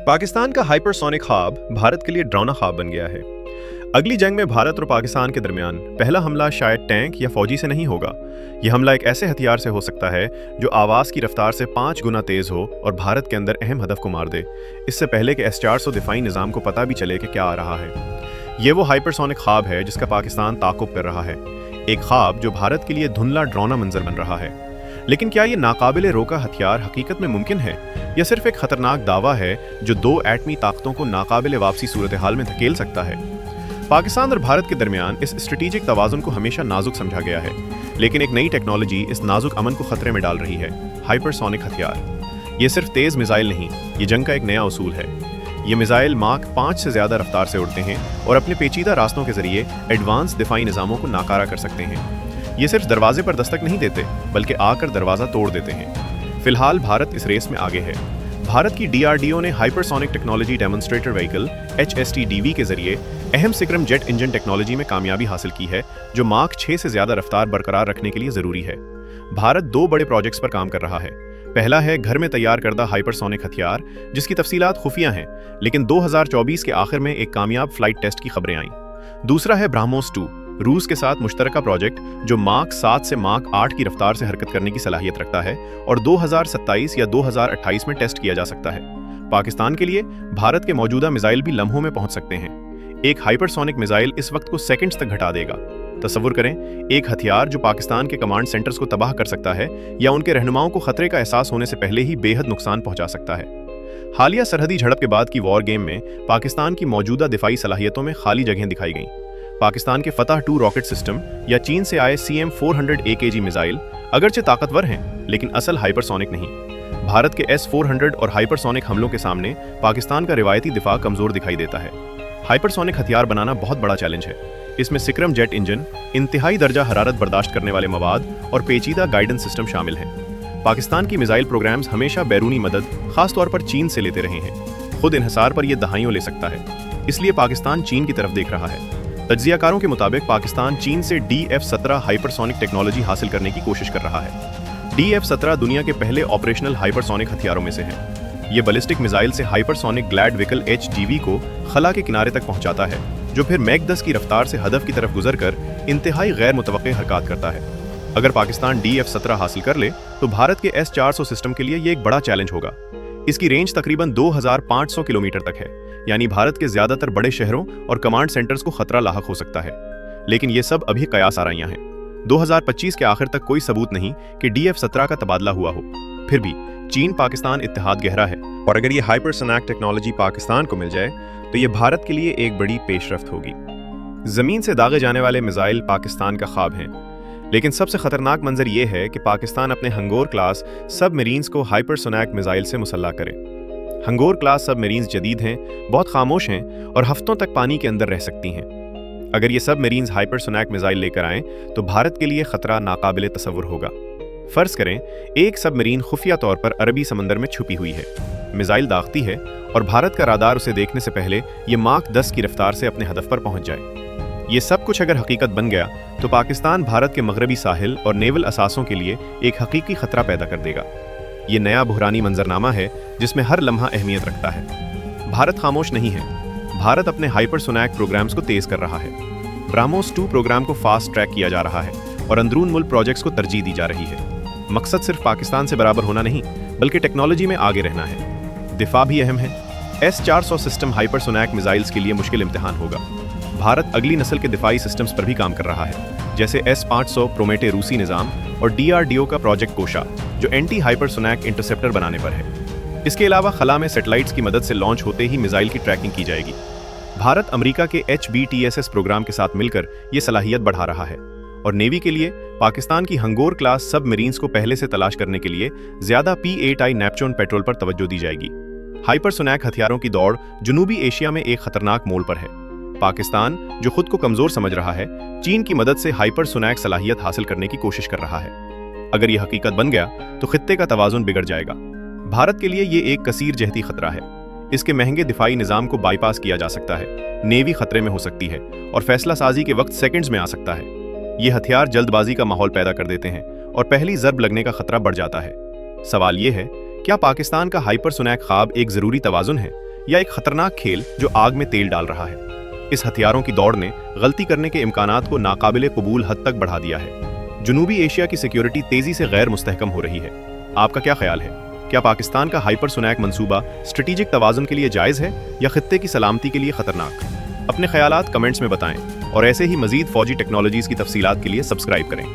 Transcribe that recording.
पाकिस्तान का हाइपरसोनिक ख्वाब भारत के लिए डरावना ख्वाब बन गया है। अगली जंग में भारत और पाकिस्तान के दरमियान पहला हमला शायद टैंक या फौजी से नहीं होगा। यह हमला एक ऐसे हथियार से हो सकता है जो आवाज़ की रफ्तार से 5 गुना तेज़ हो और भारत के अंदर अहम हदफ को मार दे, इससे पहले कि S-400 दिफाई निज़ाम को पता भी चले कि क्या आ रहा है। ये वो हाइपरसोनिक ख्वाब है जिसका पाकिस्तान ताक़ुब कर रहा है, एक ख्वाब जो भारत के लिए धुंधला डरावना मंजर बन रहा है। लेकिन क्या ये नाकाबिले रोका हथियार हकीकत में मुमकिन है या सिर्फ एक खतरनाक दावा है जो दो एटमी ताकतों को नाकाबिले वापसी सूरत हाल में धकेल सकता है? पाकिस्तान और भारत के दरमियान इस स्ट्रेटेजिक तवाज़ुन को हमेशा नाजुक समझा गया है, लेकिन एक नई टेक्नोलॉजी इस नाजुक अमन को खतरे में डाल रही है, हाइपरसोनिक हथियार। ये सिर्फ तेज़ मिसाइल नहीं, ये जंग का एक नया उसूल है। ये मिसाइल माक 5 से ज़्यादा रफ्तार से उड़ते हैं और अपने पेचीदा रास्तों के जरिए एडवांस दिफाई निज़ामों को नाकारा कर सकते हैं। ये सिर्फ दरवाजे पर दस्तक नहीं देते, बल्कि आकर दरवाज़ा तोड़ देते हैं। फिलहाल भारत इस रेस में आगे है। भारत की DRDO ने hypersonic technology demonstrator vehicle HSTDV के जरिए अहम सिक्रम जेट इंजन टेक्नोलॉजी में कामयाबी हासिल की है, जो माक 6 से ज़्यादा रफ्तार बरकरार रखने के लिए ज़रूरी है। भारत 2 बड़े प्रोजेक्ट्स पर काम कर रहा है। पहला है घर में तैयार करदा हाइपरसोनिक हथियार, जिसकी तफसीलात खुफिया हैं, लेकिन 2024 के आखिर में एक कामयाब फ्लाइट टेस्ट की खबरें आईं। दूसरा है ब्रह्मोस 2, रूस के साथ मुश्तरका प्रोजेक्ट जो माक 7 से माक 8 की रफ्तार से हरकत करने की सलाहियत रखता है और 2027 या 2028 में टेस्ट किया जा सकता है। पाकिस्तान के लिए भारत के मौजूदा मिसाइल भी लम्हों में पहुंच सकते हैं। एक हाइपरसोनिक मिसाइल इस वक्त को सेकंड्स तक घटा देगा। तसव्वुर करें, एक हथियार जो पाकिस्तान के कमांड सेंटर्स को तबाह कर सकता है या उनके रहनुमाओं को खतरे का एहसास होने से पहले ही बेहद नुकसान पहुंचा सकता है। हालिया सरहदी झड़प के बाद की वॉर गेम में पाकिस्तान की मौजूदा दिफाई सलाहियतों में खाली जगहें दिखाई गईं। पाकिस्तान के फतह 2 रॉकेट सिस्टम या चीन से आए CM-400 AKG मिसाइल अगरचे ताकतवर हैं, लेकिन असल हाइपरसोनिक नहीं। भारत के S-400 और हाइपरसोनिक हमलों के सामने पाकिस्तान का रिवायती दिफा कमजोर दिखाई देता है। हाइपरसोनिक हथियार बनाना बहुत बड़ा चैलेंज है। इसमें सिक्रम जेट इंजन, इंतहाई दर्जा हरारत बर्दाश्त करने वाले मवाद और पेचीदा गाइडेंस सिस्टम शामिल हैं। पाकिस्तान की मिसाइल प्रोग्राम्स हमेशा बैरूनी मदद, खासतौर पर चीन से लेते रहे हैं। खुद इन्हिसार पर यह दहाइयों ले सकता है, इसलिए पाकिस्तान चीन की तरफ देख रहा है। तज्जियाकारों के मुताबिक पाकिस्तान चीन से DF-17 हाइपरसोनिक टेक्नोलॉजी हासिल करने की कोशिश कर रहा है। DF-17 दुनिया के पहले ऑपरेशनल हाइपरसोनिक हथियारों में से है। ये बैलिस्टिक मिसाइल से हाइपरसोनिक ग्लैड व्हीकल HGV को खला के किनारे तक पहुंचाता है, जो फिर मैक 10 की रफ्तार से हदफ की तरफ गुजरकर इंतहाई गैर मुतवक्के हरकत करता है। अगर पाकिस्तान DF-17 हासिल कर ले तो भारत के S-400 सिस्टम के लिए ये एक बड़ा चैलेंज होगा। इसकी रेंज तकरीबन 2500 किलोमीटर तक है, यानी भारत के ज्यादातर बड़े शहरों और कमांड सेंटर्स को खतरा लाहक हो सकता है। लेकिन ये सब अभी कयास आराइयां हैं। 2025 के आखिर तक कोई सबूत नहीं कि DF-17 का तबादला हुआ हो। फिर भी चीन पाकिस्तान इत्तेहाद गहरा है, और अगर ये हाइपरसोनिक टेक्नोलॉजी पाकिस्तान को मिल जाए तो ये भारत के लिए एक बड़ी पेशरफ्त होगी। जमीन से दागे जाने वाले मिसाइल पाकिस्तान का ख्वाब हैं, लेकिन सबसे खतरनाक मंजर ये है कि पाकिस्तान अपने हंगोर क्लास सबमरीन्स को हाइपरसोनिक मिसाइल से मुसल्ला करे। हंगोर क्लास सबमरीन्स जदीद हैं, बहुत खामोश हैं और हफ्तों तक पानी के अंदर रह सकती हैं। अगर ये सबमरीन्स हाइपरसोनिक मिसाइल लेकर आएं तो भारत के लिए खतरा नाकाबिले तसव्वुर होगा। फर्ज करें एक सबमरीन खुफिया तौर पर अरबी समंदर में छुपी हुई है, मिसाइल दागती है और भारत का राडार उसे देखने से पहले ये माक 10 की रफ्तार से अपने हदफ पर पहुंच जाए। ये सब कुछ अगर हकीकत बन गया तो पाकिस्तान भारत के मगरबी साहिल और नेवल असासों के लिए एक हकीकी खतरा पैदा कर देगा। ये नया बुहरानी मंजरनामा है जिसमें हर लम्हा अहमियत रखता है। भारत खामोश नहीं है। भारत अपने हाइपरसोनिक प्रोग्राम्स को तेज कर रहा है। ब्रह्मोस 2 प्रोग्राम को फास्ट ट्रैक किया जा रहा है और अंदरून मुल्क प्रोजेक्ट्स को तरजीह दी जा रही है। मकसद सिर्फ पाकिस्तान से बराबर होना नहीं, बल्कि टेक्नोलॉजी में आगे रहना है। दिफा भी अहम है। S-400 सिस्टम हाइपरसोनिक मिसाइल्स के लिए मुश्किल इम्तिहान होगा। भारत अगली नस्ल के दिफाई सिस्टम्स पर भी काम कर रहा है, जैसे S-500 प्रोमेटे रूसी निज़ाम और DRDO का प्रोजेक्ट कोशा, जो एंटी हाइपरसोनिक इंटरसेप्टर बनाने पर है। इसके अलावा खला में सैटेलाइट्स की मदद से लॉन्च होते ही मिसाइल की ट्रैकिंग की जाएगी। भारत अमेरिका के HBTSS प्रोग्राम के साथ मिलकर ये सलाहियत बढ़ा रहा है, और नेवी के लिए पाकिस्तान की हंगोर क्लास सबमरीन्स को पहले से तलाश करने के लिए ज्यादा P-8I नेपच्यून पेट्रोल पर तवज्जो दी जाएगी। हाइपरसोनिक हथियारों की दौड़ जनूबी एशिया में एक खतरनाक मोड़ पर है। पाकिस्तान, जो खुद को कमजोर समझ रहा है, चीन की मदद से हाइपरसोनिक सलाहियत हासिल करने की कोशिश कर रहा है। अगर यह हकीकत बन गया तो खित्ते का तवाजुन बिगड़ जाएगा। भारत के लिए ये एक कसीर जहती खतरा है। इसके महंगे दिफाई निज़ाम को बाईपास किया जा सकता है, नेवी खतरे में हो सकती है और फैसला साजी के वक्त सेकंड्स में आ सकता है। ये हथियार जल्दबाजी का माहौल पैदा कर देते हैं और पहली ज़रब लगने का खतरा बढ़ जाता है। सवाल ये है, क्या पाकिस्तान का हाइपरसोनिक ख्वाब एक ज़रूरी तवाज़ुन है یا ایک خطرناک کھیل جو آگ میں تیل ڈال رہا ہے؟ اس ہتھیاروں کی دوڑ نے غلطی کرنے کے امکانات کو ناقابل قبول حد تک بڑھا دیا ہے۔ جنوبی ایشیا کی سیکیورٹی تیزی سے غیر مستحکم ہو رہی ہے۔ آپ کا کیا خیال ہے؟ کیا پاکستان کا ہائپر سونیک منصوبہ اسٹریٹجک توازن کے لیے جائز ہے یا خطے کی سلامتی کے لیے خطرناک؟ اپنے خیالات کمنٹس میں بتائیں اور ایسے ہی مزید فوجی ٹیکنالوجیز کی تفصیلات کے لیے سبسکرائب کریں۔